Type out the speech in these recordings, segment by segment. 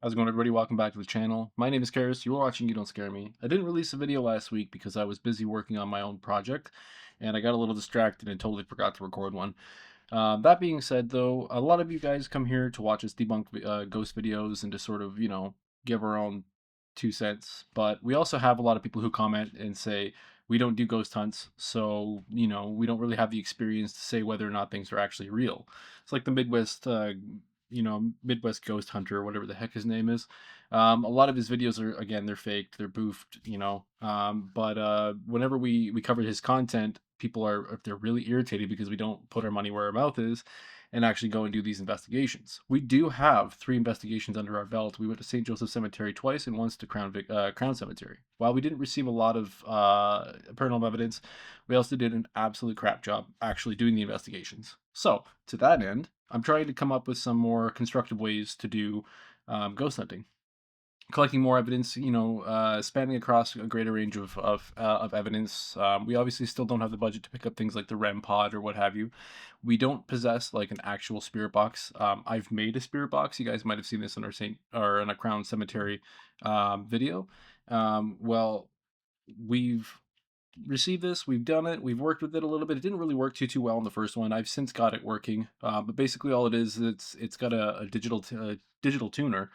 How's it going, everybody? Welcome back to the channel. My name is Karis. You are watching You Don't Scare Me. I didn't release a video last week because I was busy working on my own project, and I got a little distracted and totally forgot to record one. That being said, though, a lot of you guys come here to watch us debunk ghost videos and to sort of, give our own 2 cents. But we also have a lot of people who comment and say, we don't do ghost hunts, so, we don't really have the experience to say whether or not things are actually real. It's like the Midwest Ghost Hunter, or whatever the heck his name is. A lot of his videos are, again, they're faked, they're boofed. But whenever we cover his content, people are, if they're really irritated because we don't put our money where our mouth is and actually go and do these investigations. We do have 3 investigations under our belt. We went to St. Joseph Cemetery twice and once to Crown Cemetery. While we didn't receive a lot of paranormal evidence, we also did an absolute crap job actually doing the investigations. So, to that end, I'm trying to come up with some more constructive ways to do ghost hunting, collecting more evidence, spanning across a greater range of evidence. We obviously still don't have the budget to pick up things like the REM pod or what have you. We don't possess like an actual spirit box. I've made a spirit box. You guys might have seen this in our in a Crown Cemetery video. Well, we've received this, we've done it, we've worked with it a little bit. It didn't really work too well in the first one. I've since got it working, but basically all it is, it's got a digital tuner,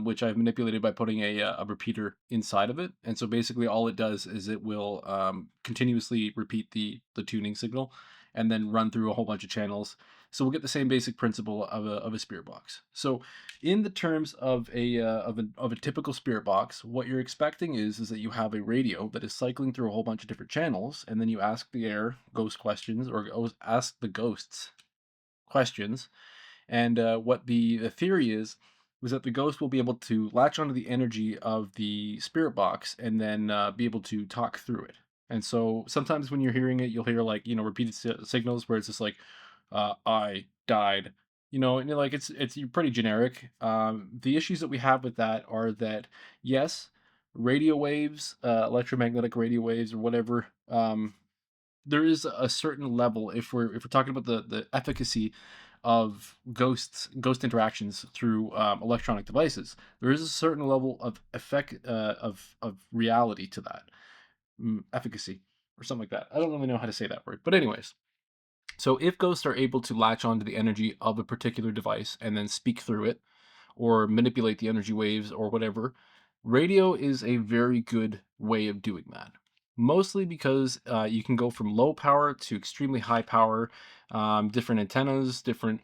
which I've manipulated by putting a repeater inside of it. And so basically all it does is it will continuously repeat the tuning signal and then run through a whole bunch of channels. So we'll get the same basic principle of a spirit box. So in the terms of a typical spirit box, what you're expecting is that you have a radio that is cycling through a whole bunch of different channels, and then you ask the air ghost questions, or ask the ghosts questions. And what the theory is was that the ghost will be able to latch onto the energy of the spirit box and then be able to talk through it. And so sometimes when you're hearing it, you'll hear like repeated signals where it's just like, "I died," and you're like it's you're pretty generic. The issues that we have with that are that yes, radio waves, electromagnetic radio waves, or whatever. There is a certain level if we're talking about the efficacy of ghost interactions through electronic devices. There is a certain level of effect of reality to that, efficacy or something like that. I don't really know how to say that word, but anyways. So if ghosts are able to latch onto the energy of a particular device and then speak through it, or manipulate the energy waves or whatever, radio is a very good way of doing that. Mostly because you can go from low power to extremely high power, different antennas, different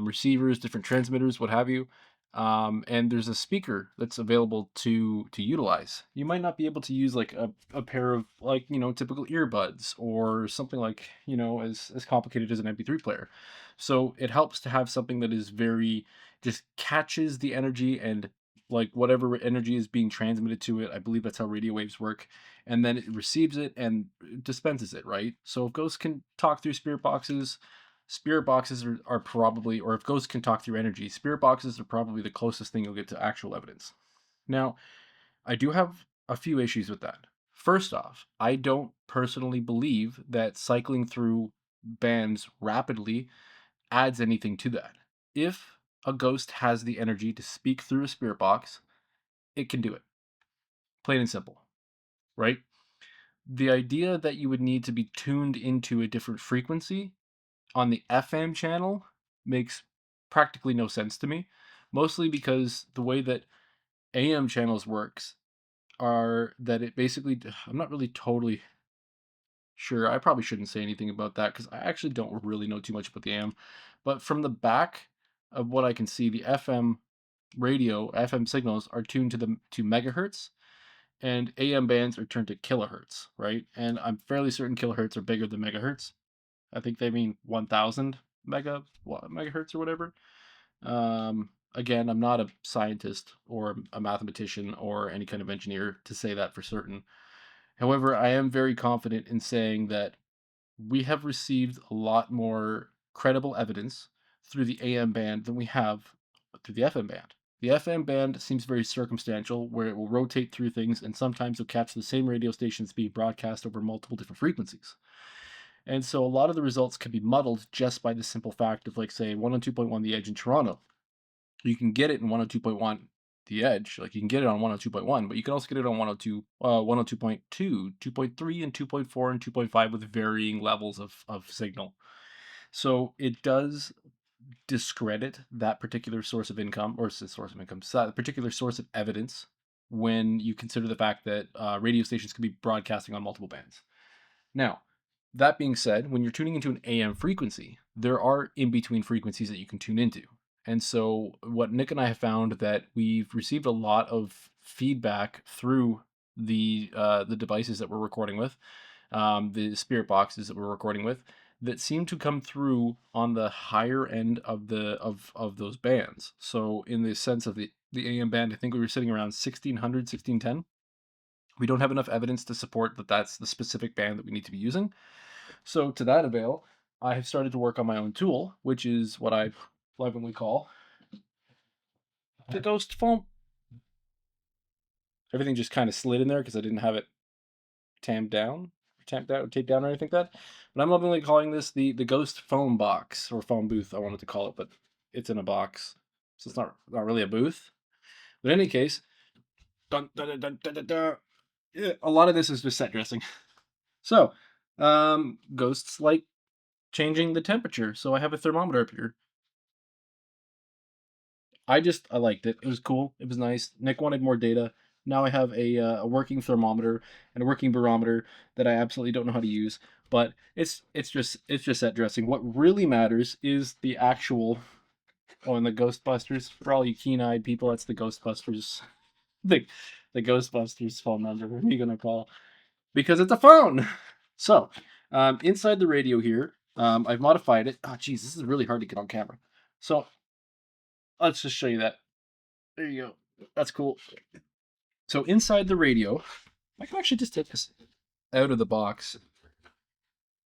receivers, different transmitters, what have you. And there's a speaker that's available to utilize. You might not be able to use like a pair of like typical earbuds or something like as complicated as an MP3 player. So it helps to have something that is very just catches the energy and like whatever energy is being transmitted to it. I believe that's how radio waves work. And then it receives it and dispenses it, right? So if ghosts can talk through spirit boxes are probably, or if ghosts can talk through energy, spirit boxes are probably the closest thing you'll get to actual evidence. Now, I do have a few issues with that. First off, I don't personally believe that cycling through bands rapidly adds anything to that. If a ghost has the energy to speak through a spirit box, it can do it. Plain and simple, right? The idea that you would need to be tuned into a different frequency on the FM channel makes practically no sense to me, mostly because the way that AM channels works are that it basically I'm not really totally sure. I probably shouldn't say anything about that because I actually don't really know too much about the AM. But from the back of what I can see, the FM signals are tuned to megahertz, and AM bands are turned to kilohertz, right? And I'm fairly certain kilohertz are bigger than megahertz. I think they mean 1,000 megahertz or whatever. Again, I'm not a scientist or a mathematician or any kind of engineer to say that for certain. However, I am very confident in saying that we have received a lot more credible evidence through the AM band than we have through the FM band. The FM band seems very circumstantial, where it will rotate through things and sometimes you'll catch the same radio stations being broadcast over multiple different frequencies. And so a lot of the results can be muddled just by the simple fact of, like, say, 102.1 The Edge in Toronto. You can get it in 102.1 the edge. Like you can get it on 102.1, but you can also get it on 102.2, 2.3, and 2.4 and 2.5 with varying levels of signal. So it does discredit that particular source of income, or source of income, so that particular source of evidence, when you consider the fact that radio stations can be broadcasting on multiple bands. Now, that being said, when you're tuning into an AM frequency, there are in between frequencies that you can tune into. And so, what Nick and I have found that we've received a lot of feedback through the devices that we're recording with, the spirit boxes that we're recording with, that seem to come through on the higher end of of those bands. So, in the sense of the AM band, I think we were sitting around 1600, 1610. We don't have enough evidence to support that that's the specific band that we need to be using. So to that avail, I have started to work on my own tool, which is what I lovingly call the ghost foam. Everything just kind of slid in there because I didn't have it taped down or anything like that. But I'm lovingly calling this the ghost foam box, or foam booth, I wanted to call it, but it's in a box, so it's not really a booth. But in any case, dun, dun, dun, dun, dun, dun, dun. Yeah, a lot of this is just set dressing. So, ghosts like changing the temperature. So I have a thermometer up here. I liked it. It was cool. It was nice. Nick wanted more data. Now I have a working thermometer and a working barometer that I absolutely don't know how to use. But it's just set dressing. What really matters is the actual. Oh, and the Ghostbusters. For all you keen-eyed people, that's the Ghostbusters. the the Ghostbusters phone number. Who are you gonna call? Because it's a phone. So, inside the radio here, I've modified it. Oh, geez, this is really hard to get on camera. So let's just show you that. There you go. That's cool. So inside the radio, I can actually just take this out of the box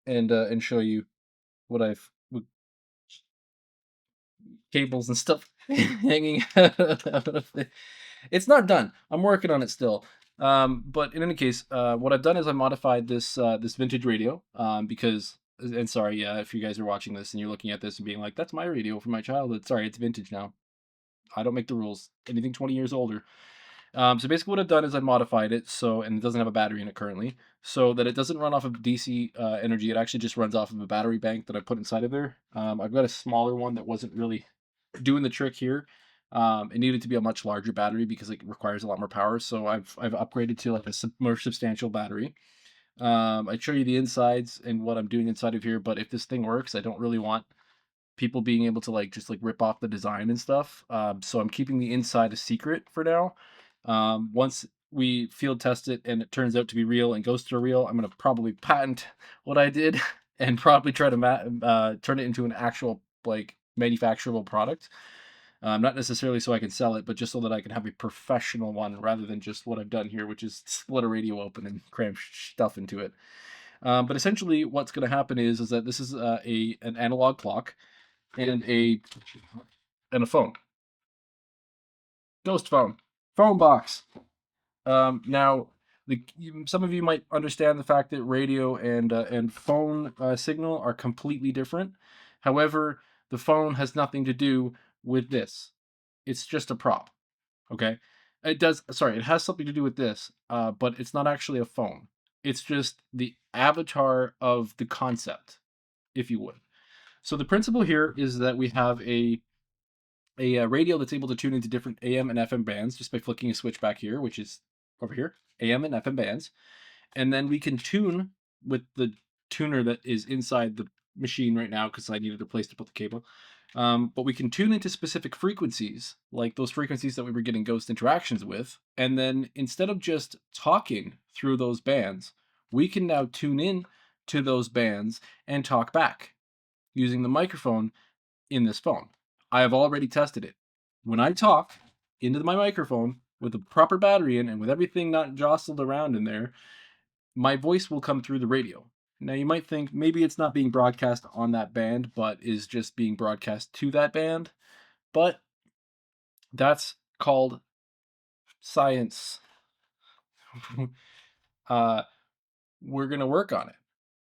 and show you what I've with cables and stuff hanging out of it. It's not done. I'm working on it still. But in any case, what I've done is I modified this vintage radio, because, and sorry, yeah, if you guys are watching this and you're looking at this and being like, "That's my radio from my childhood." Sorry, it's vintage now. I don't make the rules. Anything 20 years older. So basically, what I've done is I modified it so, and it doesn't have a battery in it currently, so that it doesn't run off of DC energy. It actually just runs off of a battery bank that I put inside of there. I've got a smaller one that wasn't really doing the trick here. It needed to be a much larger battery because it requires a lot more power. So I've upgraded to like a more substantial battery. I show you the insides and what I'm doing inside of here. But if this thing works, I don't really want people being able to like just like rip off the design and stuff. So I'm keeping the inside a secret for now. Once we field test it and it turns out to be real and ghosts are real, I'm gonna probably patent what I did and probably try to turn it into an actual like manufacturable product. Not necessarily so I can sell it, but just so that I can have a professional one rather than just what I've done here, which is split a radio open and cram stuff into it. But essentially, what's going to happen is that this is an analog clock and a phone, ghost phone box. Now, some of you might understand the fact that radio and phone signal are completely different. However, the phone has nothing to do with this. It's just a prop. Okay, it does. Sorry, it has something to do with this, but it's not actually a phone. It's just the avatar of the concept, if you would. So the principle here is that we have a radio that's able to tune into different AM and FM bands just by flicking a switch back here, which is over here, AM and FM bands. And then we can tune with the tuner that is inside the machine right now because I needed a place to put the cable. But we can tune into specific frequencies, like those frequencies that we were getting ghost interactions with. And then instead of just talking through those bands, we can now tune in to those bands and talk back using the microphone in this phone. I have already tested it. When I talk into my microphone with the proper battery in and with everything not jostled around in there, my voice will come through the radio. Now you might think maybe it's not being broadcast on that band, but is just being broadcast to that band. But that's called science. uh, we're going to work on it.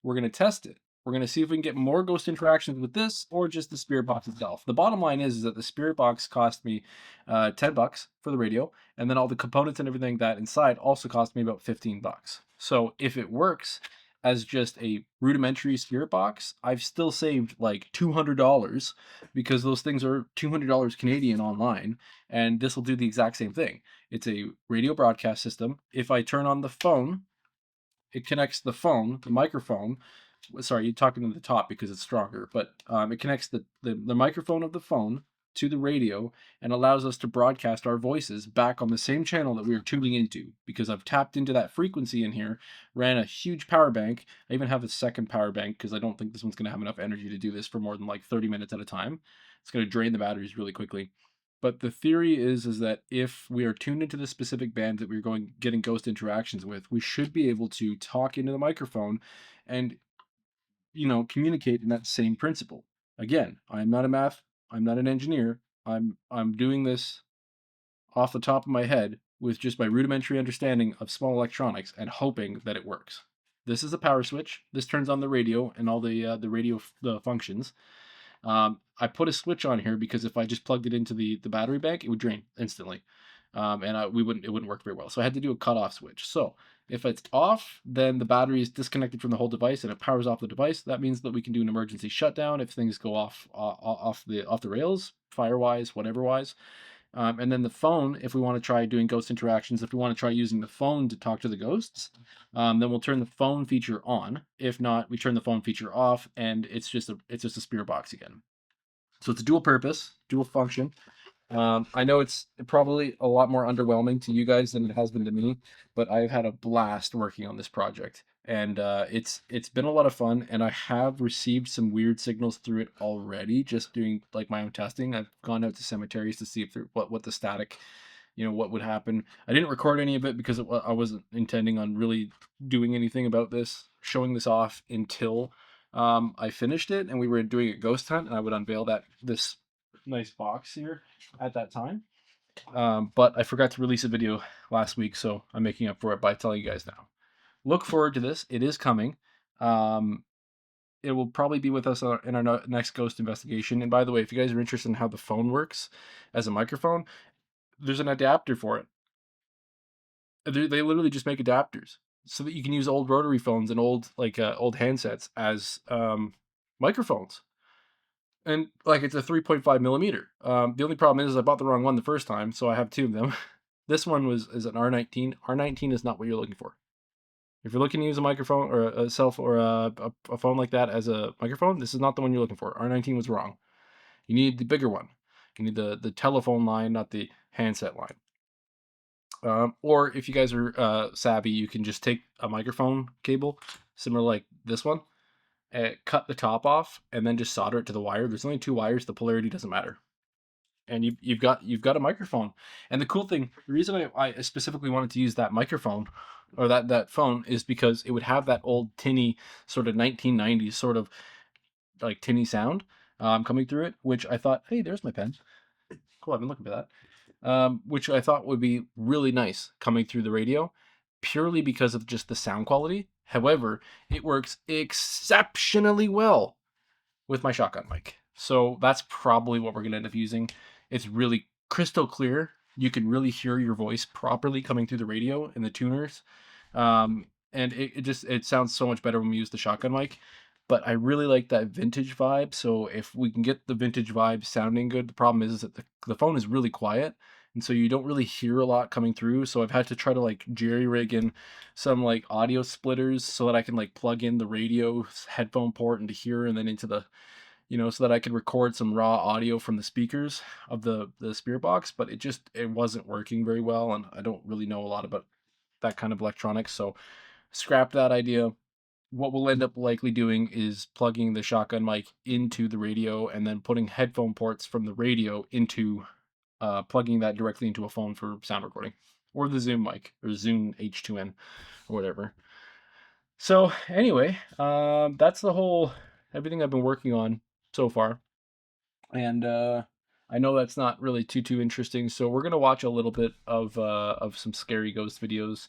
We're going to test it. We're going to see if we can get more ghost interactions with this or just the spirit box itself. The bottom line is that the spirit box cost me $10 for the radio, and then all the components and everything that inside also cost me about $15. So if it works as just a rudimentary spirit box, I've still saved like $200 because those things are $200 Canadian online, and this will do the exact same thing. It's a radio broadcast system. If I turn on the phone, it connects the phone, the microphone. Sorry, you're talking to the top because it's stronger, but it connects the microphone of the phone to the radio and allows us to broadcast our voices back on the same channel that we are tuning into, because I've tapped into that frequency in here, ran a huge power bank. I even have a second power bank because I don't think this one's going to have enough energy to do this for more than like 30 minutes at a time. It's going to drain the batteries really quickly. But the theory is that if we are tuned into the specific band that we're getting ghost interactions with, we should be able to talk into the microphone and, communicate in that same principle. Again, I'm not I'm not an engineer. I'm doing this off the top of my head with just my rudimentary understanding of small electronics and hoping that it works. This is a power switch. This turns on the radio and all the radio functions. I put a switch on here because if I just plugged it into the battery bank, it would drain instantly, and it wouldn't work very well. So I had to do a cutoff switch. So if it's off, then the battery is disconnected from the whole device and it powers off the device. That means that we can do an emergency shutdown if things go off the rails, fire wise, whatever wise. And then the phone, if we want to try doing ghost interactions, if we want to try using the phone to talk to the ghosts, then we'll turn the phone feature on. If not, we turn the phone feature off, and it's just a spirit box again. So it's a dual purpose, dual function. I know it's probably a lot more underwhelming to you guys than it has been to me, but I've had a blast working on this project, and it's been a lot of fun. And I have received some weird signals through it already, just doing like my own testing. I've gone out to cemeteries to see if what the static, what would happen. I didn't record any of it because I wasn't intending on really doing anything about this, showing this off until I finished it and we were doing a ghost hunt, and I would unveil this nice box here at that time. But I forgot to release a video last week, so I'm making up for it by telling you guys now. Look forward to this. It is coming. It will probably be with us in our next ghost investigation. And by the way, if you guys are interested in how the phone works as a microphone, there's an adapter for it. They literally just make adapters so that you can use old rotary phones and old handsets as microphones. And like it's a 3.5 millimeter. The only problem is I bought the wrong one the first time, so I have two of them. This one is an R19. R19 is not what you're looking for. If you're looking to use a microphone or a phone like that as a microphone, this is not the one you're looking for. R19 was wrong. You need the bigger one. You need the telephone line, not the handset line. Or if you guys are savvy, you can just take a microphone cable, similar like this one, cut the top off, and then just solder it to the wire. There's only two wires. The polarity doesn't matter, and you've got a microphone. And the cool thing, the reason I specifically wanted to use that microphone or that phone is because it would have that old tinny sort of 1990s sort of like tinny sound coming through it, which I thought, hey, there's my pen. Cool, I've been looking for that. Which I thought would be really nice coming through the radio, purely because of just the sound quality. However, it works exceptionally well with my shotgun mic. So that's probably what we're going to end up using. It's really crystal clear. You can really hear your voice properly coming through the radio and the tuners. And it sounds so much better when we use the shotgun mic. But I really like that vintage vibe. So if we can get the vintage vibe sounding good, the problem is that the phone is really quiet. And so you don't really hear a lot coming through. So I've had to try to like jerry rig in some like audio splitters so that I can like plug in the radio headphone port into here and then into the, so that I can record some raw audio from the speakers of the spirit box. But it wasn't working very well. And I don't really know a lot about that kind of electronics. So scrap that idea. What we'll end up likely doing is plugging the shotgun mic into the radio and then putting headphone ports from the radio into plugging that directly into a phone for sound recording, or the Zoom mic or Zoom H2N or whatever. So anyway, that's the whole everything I've been working on so far, and I know that's not really too interesting. So we're gonna watch a little bit of some scary ghost videos.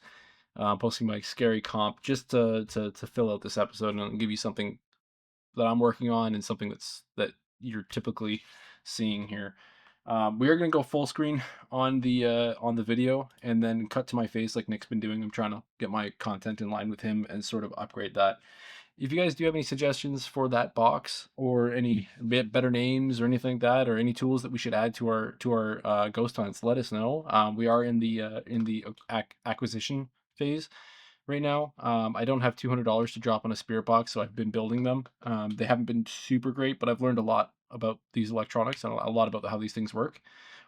Posting my scary comp just to fill out this episode and give you something that I'm working on, and something that you're typically seeing here. We are going to go full screen on the video, and then cut to my face like Nick's been doing. I'm trying to get my content in line with him and sort of upgrade that. If you guys do have any suggestions for that box, or any better names or anything like that, or any tools that we should add to our ghost hunts, let us know. We are in the acquisition phase right now. I don't have $200 to drop on a spirit box, so I've been building them. They haven't been super great, but I've learned a lot about these electronics and a lot about how these things work.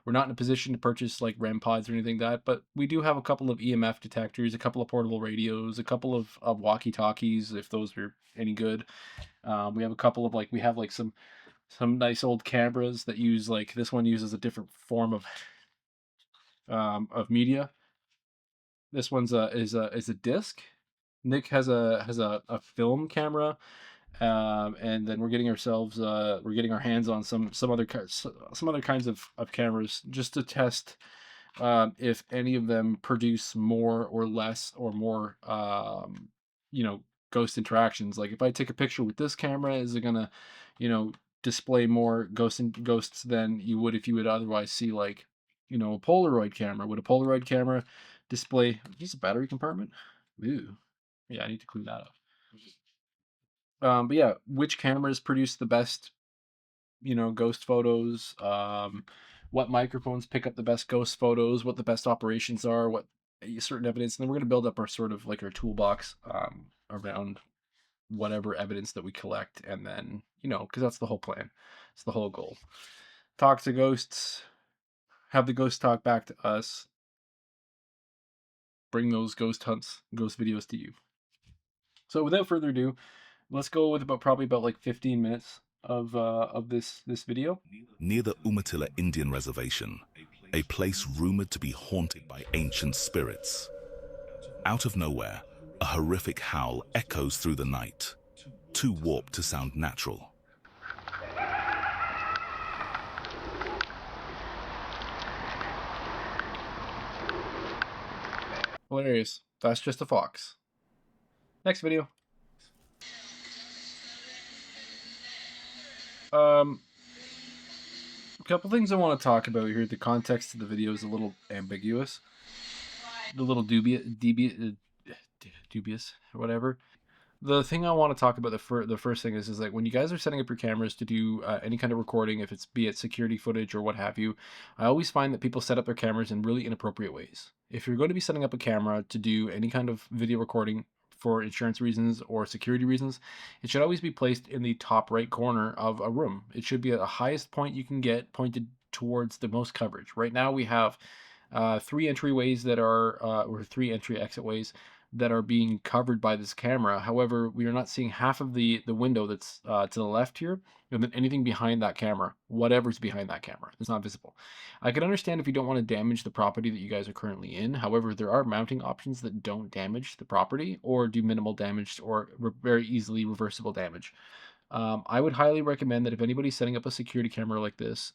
We're not in a position to purchase like REM pods or anything like that, but we do have a couple of EMF detectors, a couple of portable radios, a couple of walkie-talkies, if those are any good. We have a couple of we have like some nice old cameras that use, like, this one uses a different form of media. This one's is a disc. Nick has a film camera, and then we're getting ourselves we're getting our hands on some other kinds of cameras, just to test if any of them produce more or less or more ghost interactions. Like, if I take a picture with this camera, is it gonna display more ghosts than you would if you would otherwise see, like, a Polaroid camera? Would a Polaroid camera display? Use a battery compartment? Ooh, yeah, I need to clean that up. But yeah, which cameras produce the best, ghost photos? What microphones pick up the best ghost photos? What the best operations are? What certain evidence? And then we're gonna build up our sort of like our toolbox around whatever evidence that we collect, and then because that's the whole plan. It's the whole goal. Talk to ghosts, have the ghosts talk back to us, bring those ghost hunts, ghost videos to you. So without further ado, let's go with probably about like 15 minutes of this video. Near the Umatilla Indian Reservation, a place rumored to be haunted by ancient spirits. Out of nowhere, a horrific howl echoes through the night, too warped to sound natural. Hilarious. That's just a fox. Next video. A couple things I want to talk about here. The context of the video is a little ambiguous, a little dubious or whatever. The thing I want to talk about, the first thing is like, when you guys are setting up your cameras to do any kind of recording, if it's be it security footage or what have you, I always find that people set up their cameras in really inappropriate ways. If you're going to be setting up a camera to do any kind of video recording for insurance reasons or security reasons, it should always be placed in the top right corner of a room. It should be at the highest point you can get, pointed towards the most coverage. Right now we have 3 entryways that are or 3 entry exit ways that are being covered by this camera. However, we are not seeing half of the window that's to the left here, and then anything behind that camera, whatever's behind that camera, it's not visible. I can understand if you don't want to damage the property that you guys are currently in. However, there are mounting options that don't damage the property or do minimal damage or very easily reversible damage. I would highly recommend that if anybody's setting up a security camera like this,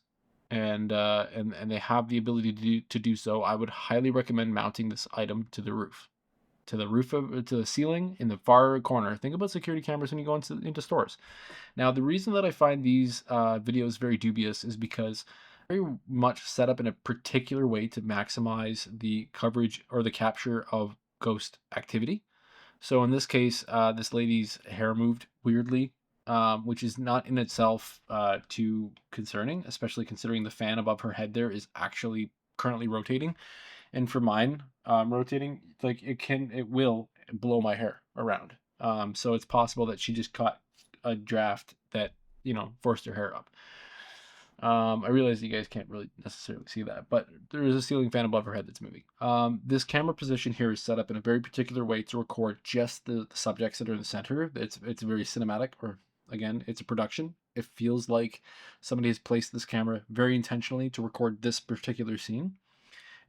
and they have the ability to do so, I would highly recommend mounting this item to the roof. To the ceiling in the far corner. Think about security cameras when you go into stores. Now, the reason that I find these videos very dubious is because very much set up in a particular way to maximize the coverage or the capture of ghost activity. So in this case, this lady's hair moved weirdly, which is not in itself too concerning, especially considering the fan above her head there is actually currently rotating. And for mine, rotating, like, it will blow my hair around. So it's possible that she just caught a draft that, forced her hair up. I realize you guys can't really necessarily see that, but there is a ceiling fan above her head that's moving. This camera position here is set up in a very particular way to record just the subjects that are in the center. It's very cinematic, or again, it's a production. It feels like somebody has placed this camera very intentionally to record this particular scene.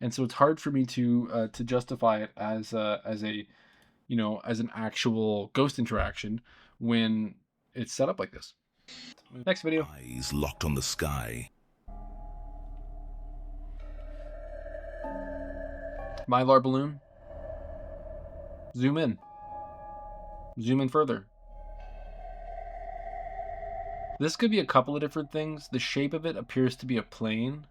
And so it's hard for me to justify it as an actual ghost interaction when it's set up like this. Next video. Eyes locked on the sky. Mylar balloon. Zoom in. Zoom in further. This could be a couple of different things. The shape of it appears to be a plane.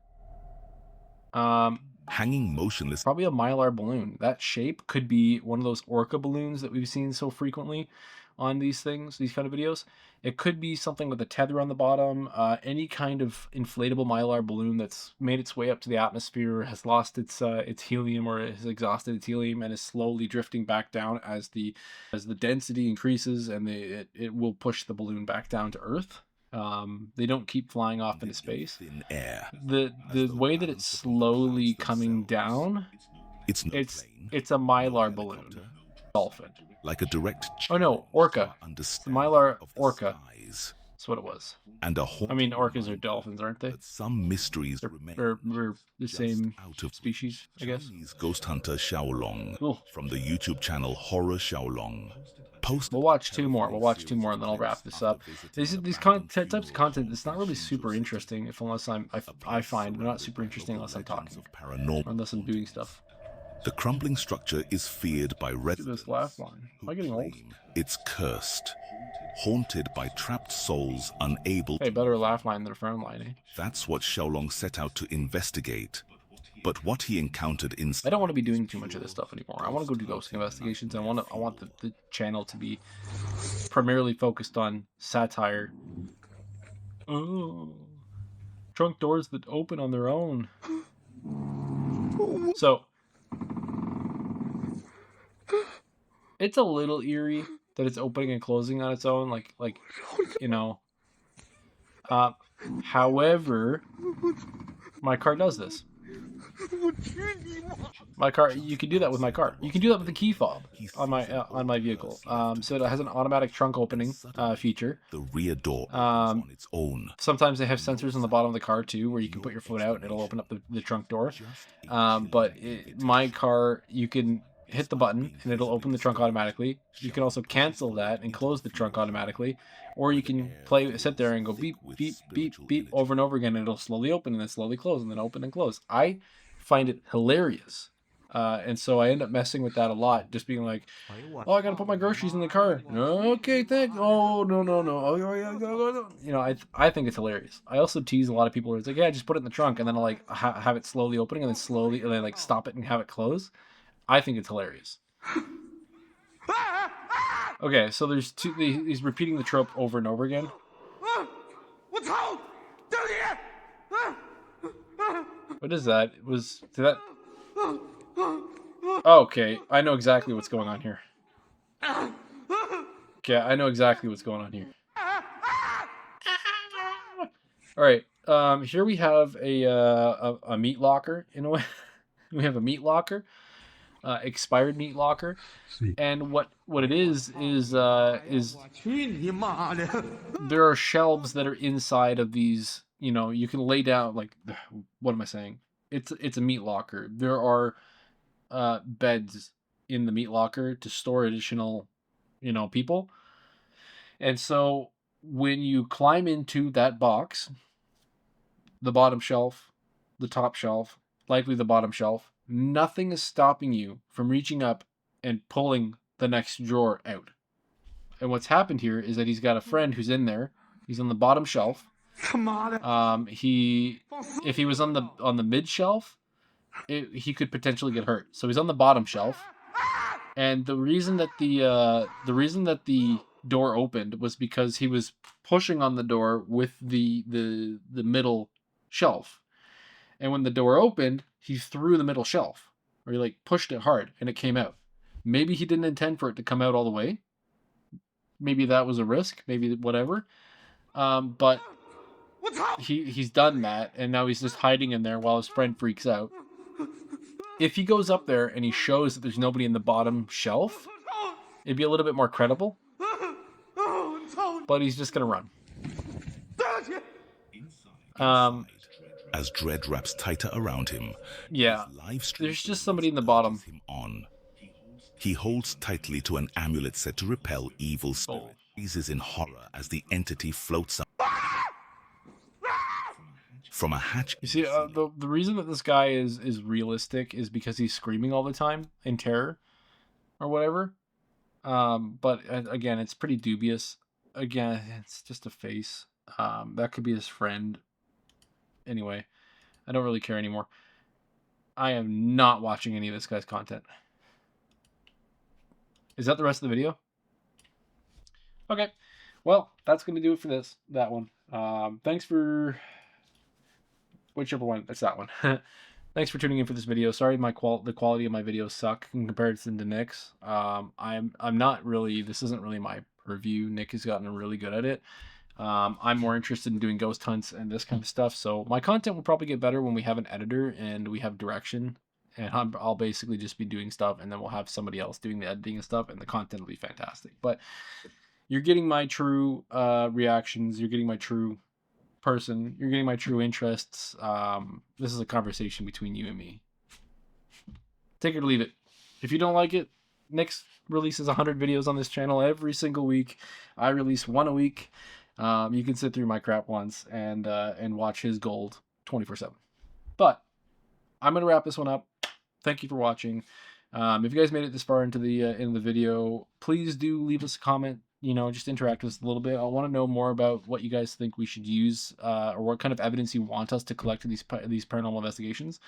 Hanging motionless. Probably a Mylar balloon. That shape could be one of those orca balloons that we've seen so frequently on these things, these kind of videos. It could be something with a tether on the bottom, any kind of inflatable Mylar balloon that's made its way up to the atmosphere, has lost its helium, or has exhausted its helium, and is slowly drifting back down as the density increases, and it will push the balloon back down to Earth. They don't keep flying off into space. Thin air. The way that it's slowly coming down, it's a Mylar balloon. Dolphin. Like a direct. Oh no, orca. Mylar orca. Skies. That's what it was. And a I mean, orcas are dolphins, aren't they? But some mysteries remain. They're the same out of species, I guess. Chinese ghost hunter Xiaolong Cool. from the YouTube channel Horror Xiaolong. We'll watch two more. We'll watch two more, and then I'll wrap this up. These types of content. It's not really super interesting, I find they're not super interesting unless I'm talking, Paranormal. unless I'm doing stuff. The crumbling structure is feared by Look at this laugh line. Am I getting old? It's cursed, haunted by trapped souls unable. Hey, better a laugh line than a frown line, eh? That's what Xiaolong set out to investigate. But what he encountered in. I don't want to be doing too much of this stuff anymore. I want to go do ghost investigations. I want the channel to be primarily focused on satire. Oh, trunk doors that open on their own. So it's a little eerie that it's opening and closing on its own, like you know. However, my car does this. My car, you can do that with my car. You can do that with the key fob on my vehicle. So it has an automatic trunk opening feature. The rear door on its own. Sometimes they have sensors on the bottom of the car too, where you can put your foot out and it'll open up the trunk door. But my car, you can hit the button and it'll open the trunk automatically. You can also cancel that and close the trunk automatically, or you can sit there and go beep beep beep beep over and over again, and it'll slowly open and then slowly close and then open and close. I find it hilarious, and so I end up messing with that a lot, just being like, oh, I gotta put my groceries in the car. Okay, thanks. Oh, no. Oh, yeah, go. You know, I think it's hilarious. I also tease a lot of people where it's like, yeah, just put it in the trunk, and then I'll like have it slowly opening and then slowly, and then like stop it and have it close. I think it's hilarious. Okay, so there's two. He's repeating the trope over and over again. What is that? Okay, I know exactly what's going on here. Okay, I know exactly what's going on here. All right, here we have a meat locker in a way. We have a meat locker. Expired meat locker, and what it is there are shelves that are inside of these. You know, you can lay down, like, what am I saying? It's a meat locker. There are beds in the meat locker to store additional, people. And so when you climb into that box, the bottom shelf, the top shelf, likely the bottom shelf, nothing is stopping you from reaching up and pulling the next drawer out. And what's happened here is that he's got a friend who's in there. He's on the bottom shelf. If he was on the mid shelf, he could potentially get hurt. So he's on the bottom shelf. And the reason that the door opened was because he was pushing on the door with the middle shelf. And when the door opened, he threw the middle shelf, or he like pushed it hard and it came out. Maybe he didn't intend for it to come out all the way. Maybe that was a risk, maybe whatever. But he's done that, and now he's just hiding in there while his friend freaks out. If he goes up there and he shows that there's nobody in the bottom shelf, it'd be a little bit more credible. But he's just gonna run. As dread wraps tighter around him, yeah, there's just somebody in the bottom. He holds tightly to an amulet said to repel evil spirits. Freezes in horror as the entity floats up from a hatch. You see, the reason that this guy is realistic is because he's screaming all the time in terror or whatever. But again, it's pretty dubious. Again, it's just a face. That could be his friend. Anyway, I don't really care anymore. I am not watching any of this guy's content. Is that the rest of the video? Okay. Well, that's going to do it for that one. Thanks for whichever one. It's that one. Thanks for tuning in for this video. Sorry, the quality of my videos suck in comparison to Nick's. I'm not really. This isn't really my review. Nick has gotten really good at it. I'm more interested in doing ghost hunts and this kind of stuff. So my content will probably get better when we have an editor and we have direction. And I'll basically just be doing stuff, and then we'll have somebody else doing the editing and stuff, and the content will be fantastic. But you're getting my true reactions. You're getting my true person. You're getting my true interests. This is a conversation between you and me. Take it or leave it. If you don't like it, Nick's releases 100 videos on this channel every single week. I release one a week. You can sit through my crap once and watch his gold 24/7. But I'm gonna wrap this one up. Thank you for watching. If you guys made it this far into the end of the video, please do leave us a comment. Just interact with us a little bit. I want to know more about what you guys think we should use, or what kind of evidence you want us to collect in these paranormal investigations.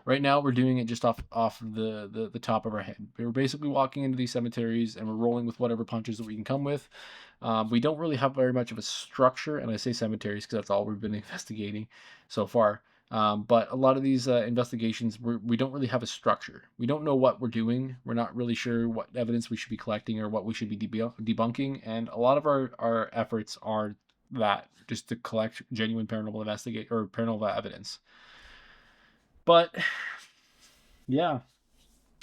Right now, we're doing it just off the top of our head. We're basically walking into these cemeteries and we're rolling with whatever punches that we can come with. We don't really have very much of a structure, and I say cemeteries because that's all we've been investigating so far. But a lot of these investigations, we don't really have a structure. We don't know what we're doing. We're not really sure what evidence we should be collecting or what we should be debunking. And a lot of our efforts are that, just to collect genuine paranormal evidence. But yeah,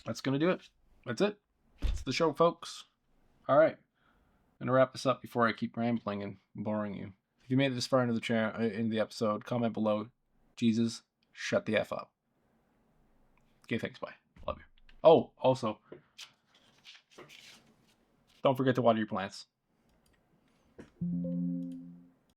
that's going to do it. That's it. That's the show, folks. All right. I'm going to wrap this up before I keep rambling and boring you. If you made it this far into the channel, into the episode, comment below. Jesus, shut the F up. Okay, thanks, bye. Love you. Oh, also, don't forget to water your plants.